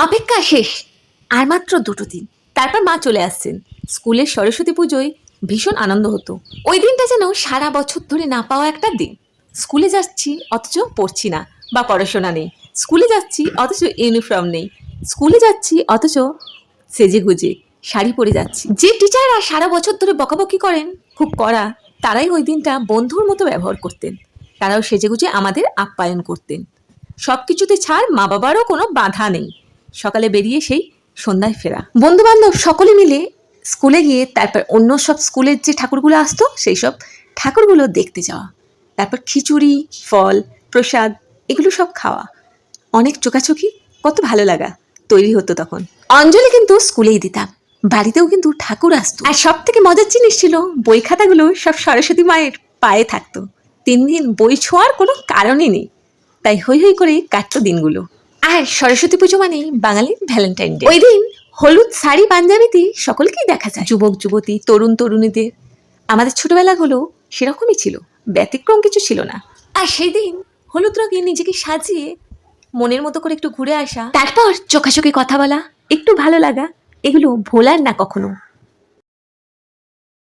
অপেক্ষা শেষ। আর মাত্র 2টো দিন, তারপর মা চলে আসছেন। স্কুলের সরস্বতী পুজোয় ভীষণ আনন্দ হতো। ওই দিনটা যেন সারা বছর ধরে না পাওয়া একটা দিন। স্কুলে যাচ্ছি অথচ পড়ছি না, বা পড়াশোনা নেই। স্কুলে যাচ্ছি অথচ ইউনিফর্ম নেই। স্কুলে যাচ্ছি অথচ সেজে গুজে শাড়ি পরে যাচ্ছি। যে টিচাররা সারা বছর ধরে বকাবকি করেন, খুব কড়া, তারাই ওই দিনটা বন্ধুর মতো ব্যবহার করতেন। তারাও সেজে গুজে আমাদের আপ্যায়ন করতেন। সব কিছুতে ছাড়, মা বাবারও কোনো বাধা নেই। সকালে বেরিয়ে সেই সন্ধ্যায় ফেরা, বন্ধু বান্ধব সকলে মিলে স্কুলে গিয়ে তারপর অন্য সব স্কুলের যে ঠাকুরগুলো আসতো সেই সব ঠাকুরগুলো দেখতে যাওয়া। তারপর খিচুড়ি, ফল, প্রসাদ, এগুলো সব খাওয়া। অনেক চোখাচোখি, কত ভালো লাগা তৈরি হতো তখন। অঞ্জলি কিন্তু স্কুলেই দিতাম, বাড়িতেও কিন্তু ঠাকুর আসতো। আর সব থেকে মজার জিনিস ছিল, বই খাতাগুলো সব সরস্বতী মায়ের পায়ে থাকতো। 3 দিন বই ছোঁয়ার কোনো কারণই নেই, তাই হই হই করে কাটতো দিনগুলো। আর সরস্বতী পুজো মানেই বাঙালির ভ্যালেন্টাইন ডে। ওই দিন হলুদ শাড়ি পাঞ্জাবিতে সকলকেই দেখা যায়, যুবক যুবতী, তরুণ তরুণীদের। আমাদের ছোটবেলাগুলো সেরকমই ছিল, ব্যতিক্রম কিছু ছিল না। আর সেই দিন হলুদ রঙে নিজেকে সাজিয়ে মনের মতো করে একটু ঘুরে আসা, তারপর চোখাচোখি কথা বলা, একটু ভালো লাগা, এগুলো ভোলার না কখনো।